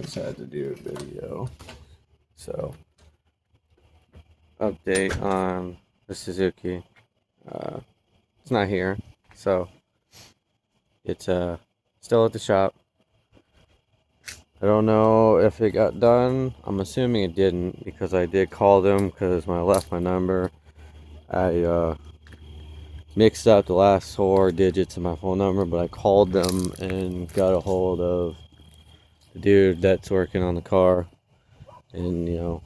just had to do a video. So, update on the Suzuki. It's not here, so it's still at the shop. I don't know if it got done. I'm assuming it didn't because I did call them because when I left my number, I mixed up the last 4 digits of my phone number, but I called them and got a hold of the dude that's working on the car, and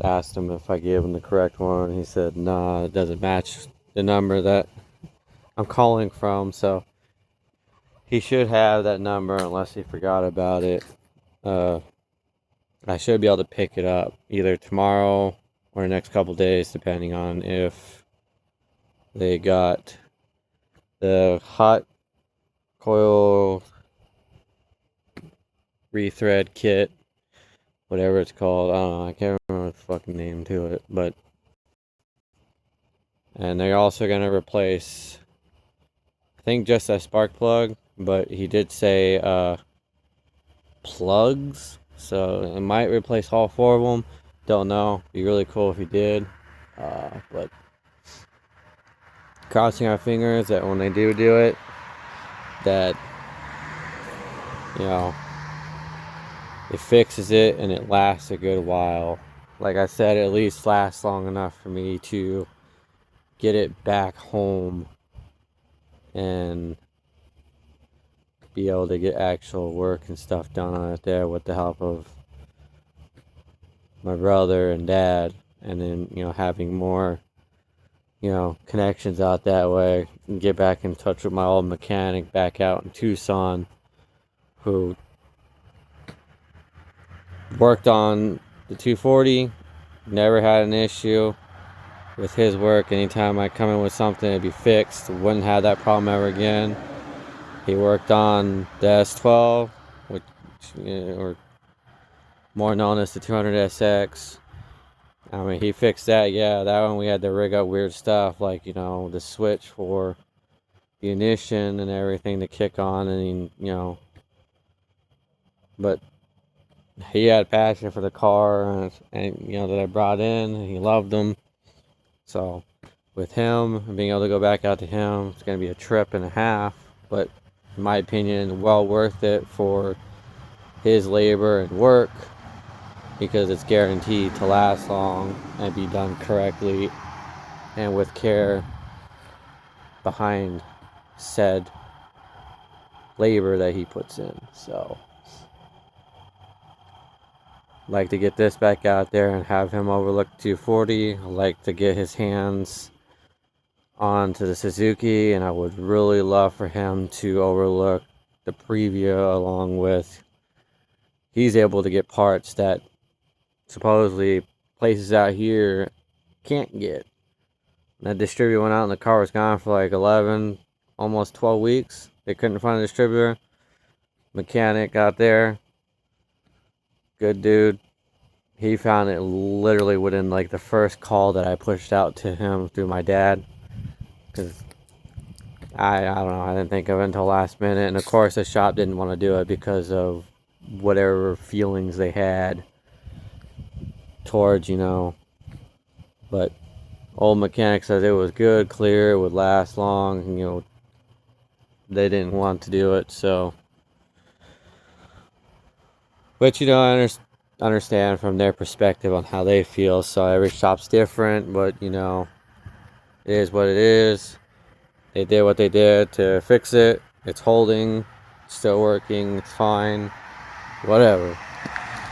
asked him if I gave him the correct one. He said, nah, it doesn't match the number that I'm calling from, so he should have that number unless he forgot about it. I should be able to pick it up either tomorrow or the next couple days, depending on if they got the hot coil rethread kit, whatever it's called. I don't know. I can't remember the fucking name to it, but and they're also going to replace, I think, just a spark plug, but he did say plugs, so it might replace all 4 of them. Don't know. Be really cool if he did, but crossing our fingers that when they do it, that it fixes it and it lasts a good while. Like I said, at least lasts long enough for me to get it back home and be able to get actual work and stuff done on it there with the help of my brother and dad, and then having more connections out that way, and get back in touch with my old mechanic back out in Tucson who worked on the 240, never had an issue with his work. Anytime I come in with something, it'd be fixed. Wouldn't have that problem ever again. He worked on the S12, which or more known as the 200SX. I mean, he fixed that. Yeah, that one we had to rig up weird stuff like the switch for the ignition and everything to kick on, and but he had passion for the car, and that I brought in, and he loved them. So with him and being able to go back out to him, it's going to be a trip and a half, but in my opinion, well worth it for his labor and work, because it's guaranteed to last long and be done correctly and with care behind said labor that he puts in. So I'd like to get this back out there and have him overlook 240. I'd like to get his hands onto the Suzuki, and I would really love for him to overlook the Previa, along with he's able to get parts that supposedly places out here can't get. That distributor went out and the car was gone for like 11, almost 12 weeks. They couldn't find a distributor. Mechanic got there. Good dude. He found it literally within like the first call that I pushed out to him through my dad. Because I don't know, I didn't think of it until last minute. And of course the shop didn't want to do it because of whatever feelings they had towards, but old mechanic says it was good, clear, it would last long. They didn't want to do it, so. But I understand from their perspective on how they feel. So every shop's different, but it is what it is. They did what they did to fix it. It's holding, it's still working, it's fine, whatever.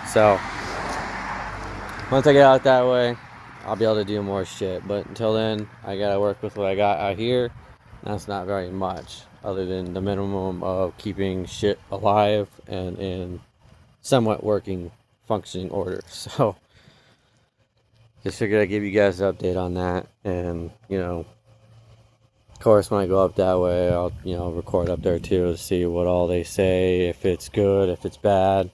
So once I get out that way, I'll be able to do more shit. But until then, I gotta work with what I got out here. That's not very much, other than the minimum of keeping shit alive and in somewhat working, functioning order. So just figured I'd give you guys an update on that. And of course, when I go up that way, I'll record up there too to see what all they say, if it's good, if it's bad.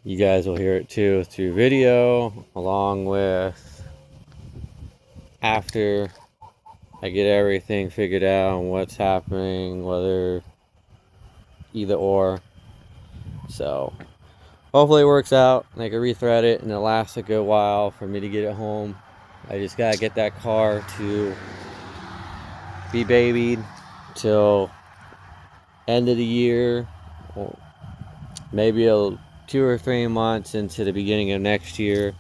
You guys will hear it too through video, along with after I get everything figured out and what's happening, whether either or. So hopefully it works out and I can rethread it and it lasts a good while for me to get it home. I just gotta get that car to be babied till end of the year, or maybe 2 or 3 months into the beginning of next year,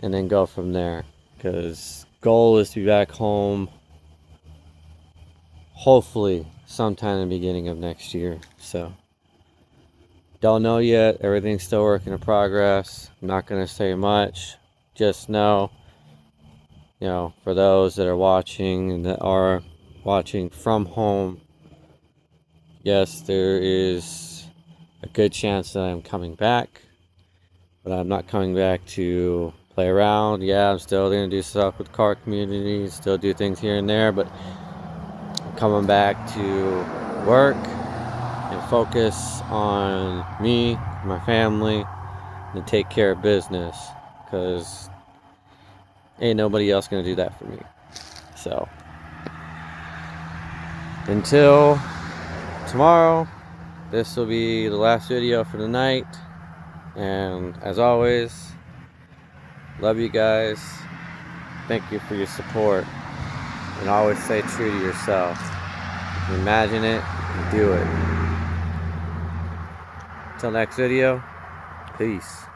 and then go from there. Because goal is to be back home hopefully sometime in the beginning of next year. So don't know yet. Everything's still work in progress. I'm not gonna say much. Just know, for those that are watching and that are watching from home, yes, there is a good chance that I'm coming back, but I'm not coming back to play around. Yeah, I'm still gonna do stuff with the car community, still do things here and there, but I'm coming back to work and focus on me, my family, and take care of business, because ain't nobody else gonna do that for me. So until tomorrow, this will be the last video for the night, and as always, love you guys. Thank you for your support, and always stay true to yourself. Imagine it and do it. Until next video, peace.